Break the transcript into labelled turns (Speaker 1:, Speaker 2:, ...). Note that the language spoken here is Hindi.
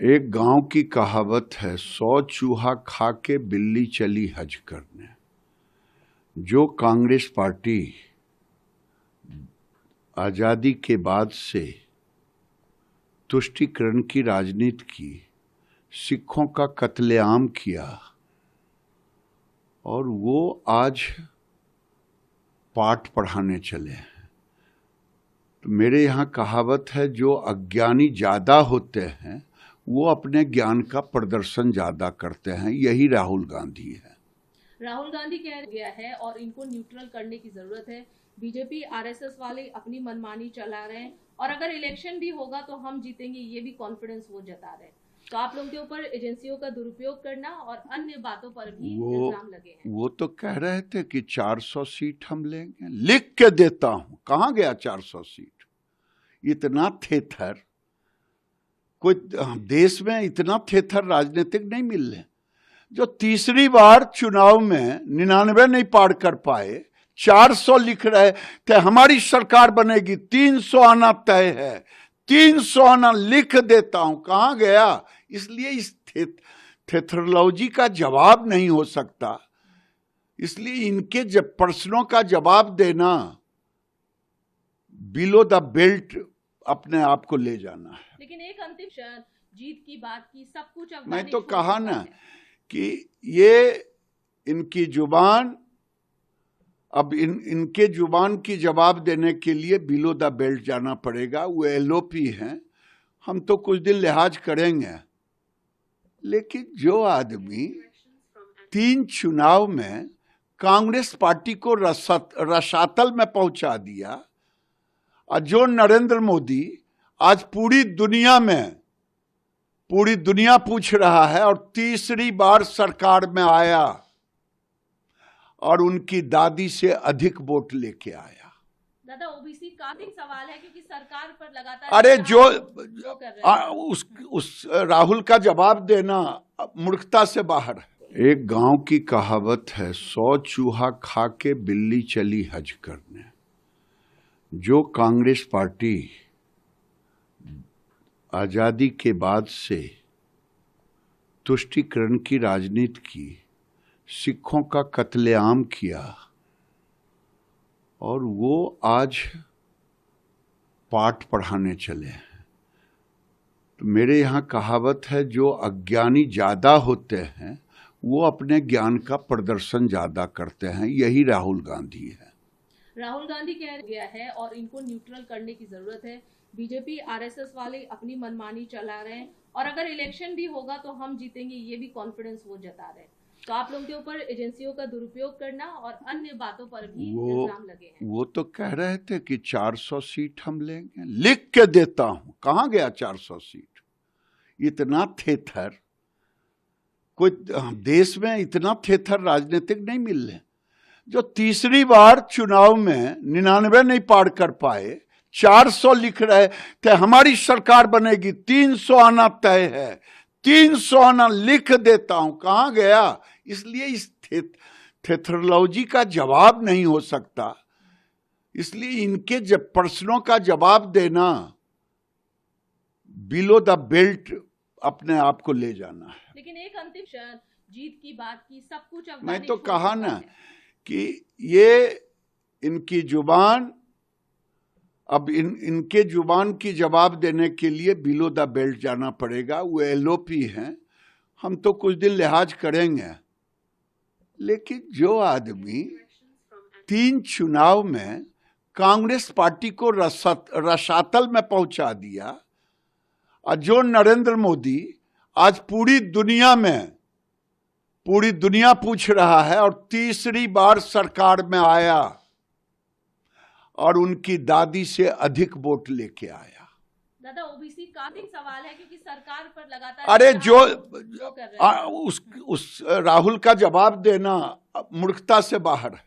Speaker 1: एक गांव की कहावत है, 100 चूहा खा के बिल्ली चली हज करने। जो कांग्रेस पार्टी आजादी के बाद से तुष्टीकरण की राजनीति की, सिखों का कत्लेआम किया और वो आज पाठ पढ़ाने चले हैं। तो मेरे यहाँ कहावत है, जो अज्ञानी ज्यादा होते हैं वो अपने ज्ञान का प्रदर्शन ज्यादा करते हैं। यही राहुल गांधी है।
Speaker 2: राहुल गांधी कह गया है और इनको न्यूट्रल करने की जरूरत है। बीजेपी आरएसएस वाले अपनी मनमानी चला रहे हैं और अगर इलेक्शन भी होगा तो हम जीतेंगे, ये भी कॉन्फिडेंस वो जता रहे हैं। तो आप लोगों के ऊपर एजेंसियों का दुरुपयोग करना और अन्य बातों पर भी इल्जाम लगे हैं।
Speaker 1: वो तो कह रहे थे कि 400 सीट हम लेंगे, लिख के देता हूं। कहां गया 400 सीट? इतना थेथर कोई देश में, इतना थेथर राजनीतिक नहीं मिल रहे। जो तीसरी बार चुनाव में 99 नहीं पार कर पाए, 400 लिख रहे थे हमारी सरकार बनेगी, 300 आना तय है, 300 आना लिख देता हूं। कहां गया? इसलिए इस थेथरोलॉजी का जवाब नहीं हो सकता। इसलिए इनके जब प्रश्नों का जवाब देना बिलो द बेल्ट अपने आप को ले जाना है।
Speaker 2: लेकिन एक अंतिम जीत की बात की, सब कुछ
Speaker 1: मैं तो कहा ना कि ये इनकी जुबान, अब इनके जुबान की जवाब देने के लिए बिलो द बेल्ट जाना पड़ेगा। वो एलओपी हैं, हम तो कुछ दिन लिहाज करेंगे। लेकिन जो आदमी 3 चुनाव में कांग्रेस पार्टी को रसातल में पहुंचा दिया, और जो नरेंद्र मोदी आज पूरी दुनिया पूछ रहा है और तीसरी बार सरकार में आया और उनकी दादी से अधिक वोट लेके आया।
Speaker 2: दादा, ओबीसी का भी सवाल है क्योंकि सरकार पर लगातार
Speaker 1: अरे उस राहुल का जवाब देना मूर्खता से बाहर है। एक गांव की कहावत है, 100 चूहा खा के बिल्ली चली हज करने। जो कांग्रेस पार्टी आजादी के बाद से तुष्टीकरण की राजनीति की, सिखों का कत्लेआम किया और वो आज पाठ पढ़ाने चले हैं। तो मेरे यहाँ कहावत है, जो अज्ञानी ज्यादा होते हैं वो अपने ज्ञान का प्रदर्शन ज्यादा करते हैं। यही राहुल गांधी है।
Speaker 2: राहुल गांधी कह गया है और इनको न्यूट्रल करने की जरूरत है। बीजेपी आरएसएस वाले अपनी मनमानी चला रहे हैं और अगर इलेक्शन भी होगा तो हम जीतेंगे, ये भी कॉन्फिडेंस वो जता रहे हैं। तो आप लोगों के ऊपर एजेंसियों का दुरुपयोग करना और अन्य बातों पर भी इल्जाम लगे हैं।
Speaker 1: वो तो कह रहे थे कि 400 सीट हम लेंगे, लिख के देता हूं। कहां गया 400 सीट? इतना थेथर कोई देश में, इतना थेथर राजनीतिक नहीं मिल रहे। जो तीसरी बार चुनाव में 99 नहीं पार कर पाए, 400 लिख रहे थे हमारी सरकार बनेगी, 300 आना तय है, 300 आना लिख देता हूं। कहां गया? इसलिए इस थेथरोलॉजी का जवाब नहीं हो सकता। इसलिए इनके जब प्रश्नों का जवाब देना बिलो द बेल्ट अपने आप को ले जाना है।
Speaker 2: लेकिन एक अंतिम जीत की बात की, सब कुछ
Speaker 1: मैं तो कहा ना कि ये इनकी जुबान, अब इनके जुबान की जवाब देने के लिए बिलो द बेल्ट जाना पड़ेगा। वो एलओपी हैं, हम तो कुछ दिन लिहाज करेंगे। लेकिन जो आदमी 3 चुनाव में कांग्रेस पार्टी को रसातल में पहुंचा दिया, और जो नरेंद्र मोदी आज पूरी दुनिया पूछ रहा है और तीसरी बार सरकार में आया और उनकी दादी से अधिक वोट लेके आया।
Speaker 2: दादा, ओबीसी का भी सवाल है क्योंकि सरकार पर लगातार
Speaker 1: अरे उस राहुल का जवाब देना मूर्खता से बाहर है।